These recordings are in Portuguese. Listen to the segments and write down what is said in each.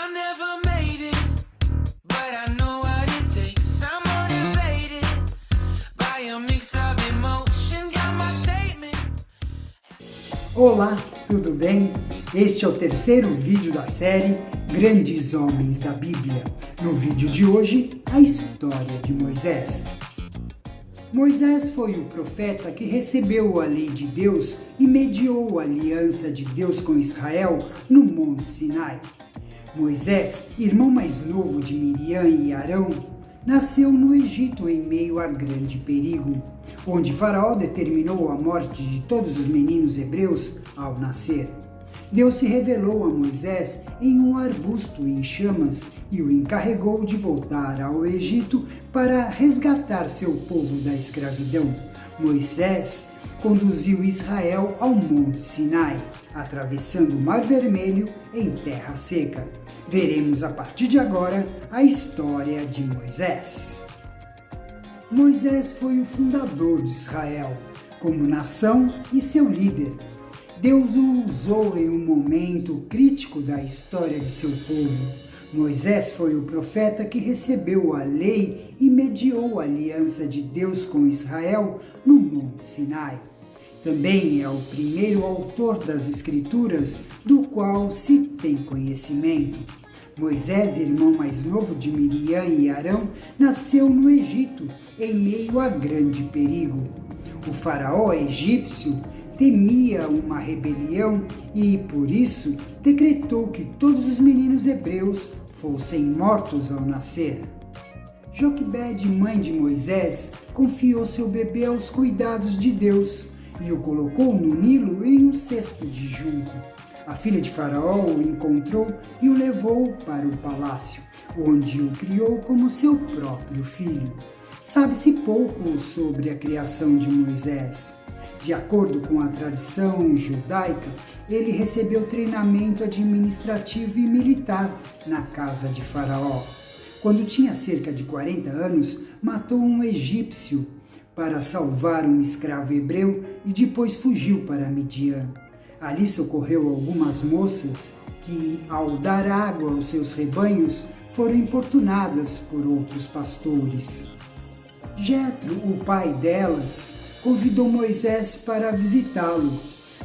I never made it, but I know what it takes. I'm motivated by a mix of emotion. Got my statement. Olá, tudo bem? Este é o terceiro vídeo da série Grandes Homens da Bíblia. No vídeo de hoje, a história de Moisés. Moisés foi o profeta que recebeu a lei de Deus e mediou a aliança de Deus com Israel no Monte Sinai. Moisés, irmão mais novo de Miriam e Arão, nasceu no Egito em meio a grande perigo, onde Faraó determinou a morte de todos os meninos hebreus ao nascer. Deus se revelou a Moisés em um arbusto em chamas e o encarregou de voltar ao Egito para resgatar seu povo da escravidão. Moisés conduziu Israel ao Monte Sinai, atravessando o Mar Vermelho em terra seca. Veremos a partir de agora a história de Moisés. Moisés foi o fundador de Israel como nação e seu líder. Deus o usou em um momento crítico da história de seu povo. Moisés foi o profeta que recebeu a lei e mediou a aliança de Deus com Israel no Monte Sinai. Também é o primeiro autor das Escrituras do qual se tem conhecimento. Moisés, irmão mais novo de Miriam e Arão, nasceu no Egito em meio a grande perigo. O faraó egípcio temia uma rebelião e, por isso, decretou que todos os meninos hebreus fossem mortos ao nascer. Joquebede, mãe de Moisés, confiou seu bebê aos cuidados de Deus e o colocou no Nilo em um cesto de junco. A filha de Faraó o encontrou e o levou para o palácio, onde o criou como seu próprio filho. Sabe-se pouco sobre a criação de Moisés. De acordo com a tradição judaica, ele recebeu treinamento administrativo e militar na casa de Faraó. Quando tinha cerca de 40 anos, matou um egípcio para salvar um escravo hebreu e depois fugiu para Midian. Ali socorreu algumas moças que, ao dar água aos seus rebanhos, foram importunadas por outros pastores. Jetro, o pai delas, convidou Moisés para visitá-lo.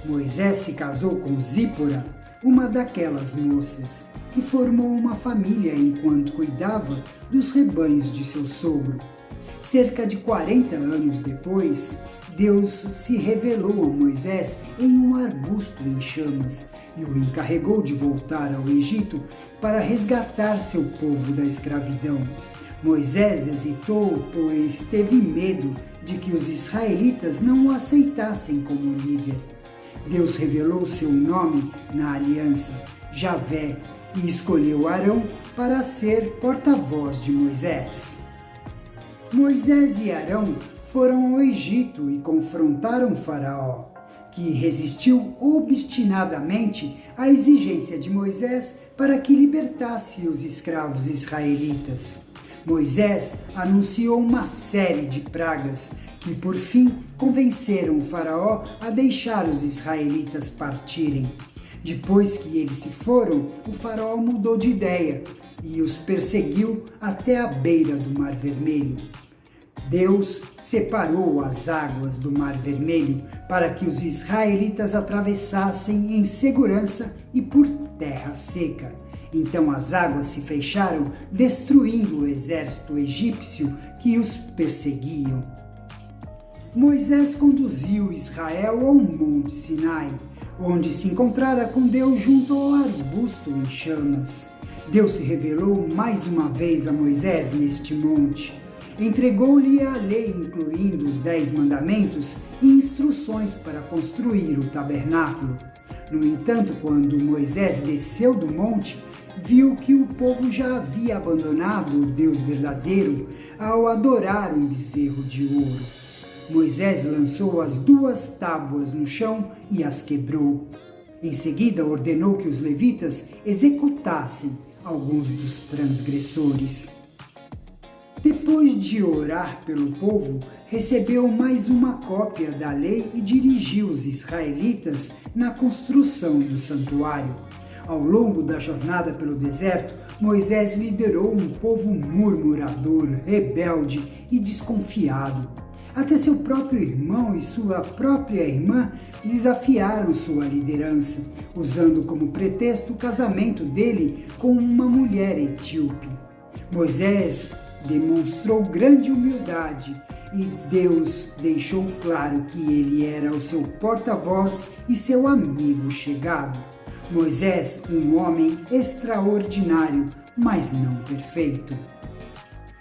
Moisés se casou com Zípora, uma daquelas moças, e formou uma família enquanto cuidava dos rebanhos de seu sogro. Cerca de 40 anos depois, Deus se revelou a Moisés em um arbusto em chamas e o encarregou de voltar ao Egito para resgatar seu povo da escravidão. Moisés hesitou, pois teve medo de que os israelitas não o aceitassem como líder. Deus revelou seu nome na aliança, Javé, e escolheu Arão para ser porta-voz de Moisés. Moisés e Arão foram ao Egito e confrontaram Faraó, que resistiu obstinadamente à exigência de Moisés para que libertasse os escravos israelitas. Moisés anunciou uma série de pragas que, por fim, convenceram o Faraó a deixar os israelitas partirem. Depois que eles se foram, o Faraó mudou de ideia e os perseguiu até a beira do Mar Vermelho. Deus separou as águas do Mar Vermelho para que os israelitas atravessassem em segurança e por terra seca. Então as águas se fecharam, destruindo o exército egípcio que os perseguiam. Moisés conduziu Israel ao Monte Sinai, onde se encontrara com Deus junto ao arbusto em chamas. Deus se revelou mais uma vez a Moisés neste monte. Entregou-lhe a lei, incluindo os 10 mandamentos e instruções para construir o tabernáculo. No entanto, quando Moisés desceu do monte, viu que o povo já havia abandonado o Deus verdadeiro ao adorar um bezerro de ouro. Moisés lançou as 2 tábuas no chão e as quebrou. Em seguida, ordenou que os levitas executassem alguns dos transgressores. Depois de orar pelo povo, recebeu mais uma cópia da lei e dirigiu os israelitas na construção do santuário. Ao longo da jornada pelo deserto, Moisés liderou um povo murmurador, rebelde e desconfiado. Até seu próprio irmão e sua própria irmã desafiaram sua liderança, usando como pretexto o casamento dele com uma mulher etíope. Moisés demonstrou grande humildade e Deus deixou claro que ele era o seu porta-voz e seu amigo chegado. Moisés, um homem extraordinário, mas não perfeito.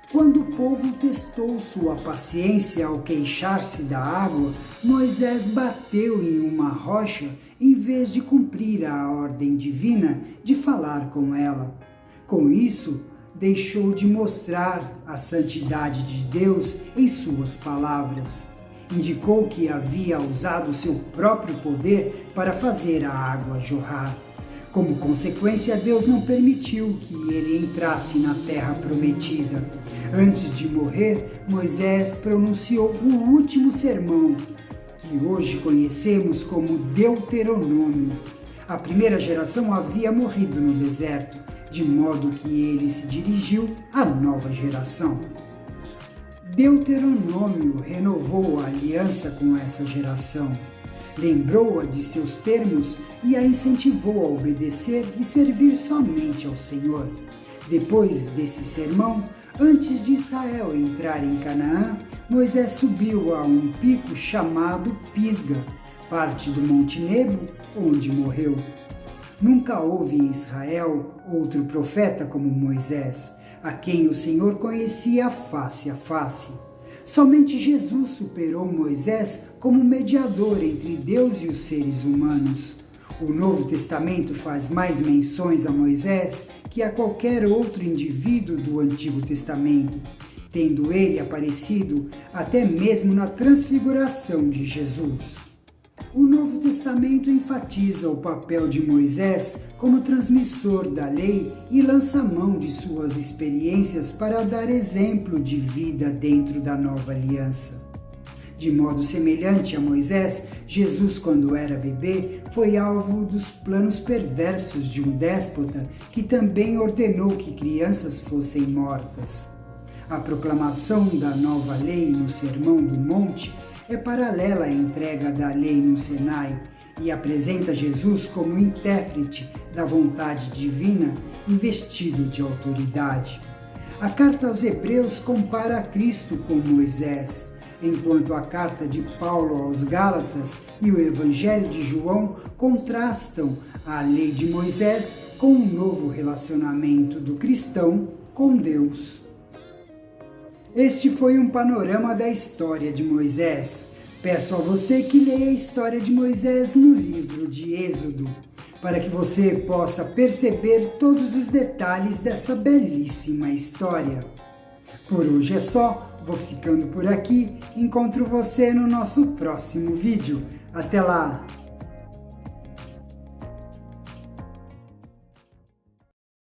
Quando o povo testou sua paciência ao queixar-se da água, Moisés bateu em uma rocha em vez de cumprir a ordem divina de falar com ela. Com isso, deixou de mostrar a santidade de Deus em suas palavras. Indicou que havia usado seu próprio poder para fazer a água jorrar. Como consequência, Deus não permitiu que ele entrasse na terra prometida. Antes de morrer, Moisés pronunciou o último sermão, que hoje conhecemos como Deuteronômio. A primeira geração havia morrido no deserto, de modo que ele se dirigiu à nova geração. Deuteronômio renovou a aliança com essa geração. Lembrou-a de seus termos e a incentivou a obedecer e servir somente ao Senhor. Depois desse sermão, antes de Israel entrar em Canaã, Moisés subiu a um pico chamado Pisga, parte do Monte Nebo, onde morreu. Nunca houve em Israel outro profeta como Moisés, a quem o Senhor conhecia face a face. Somente Jesus superou Moisés como mediador entre Deus e os seres humanos. O Novo Testamento faz mais menções a Moisés que a qualquer outro indivíduo do Antigo Testamento, tendo ele aparecido até mesmo na transfiguração de Jesus. O Novo Testamento enfatiza o papel de Moisés como transmissor da lei e lança mão de suas experiências para dar exemplo de vida dentro da nova aliança. De modo semelhante a Moisés, Jesus, quando era bebê, foi alvo dos planos perversos de um déspota que também ordenou que crianças fossem mortas. A proclamação da nova lei no Sermão do Monte é paralela à entrega da lei no Sinai e apresenta Jesus como intérprete da vontade divina, investido de autoridade. A carta aos Hebreus compara Cristo com Moisés, enquanto a carta de Paulo aos Gálatas e o Evangelho de João contrastam a lei de Moisés com um novo relacionamento do cristão com Deus. Este foi um panorama da história de Moisés. Peço a você que leia a história de Moisés no livro de Êxodo, para que você possa perceber todos os detalhes dessa belíssima história. Por hoje é só, vou ficando por aqui. Encontro você no nosso próximo vídeo. Até lá!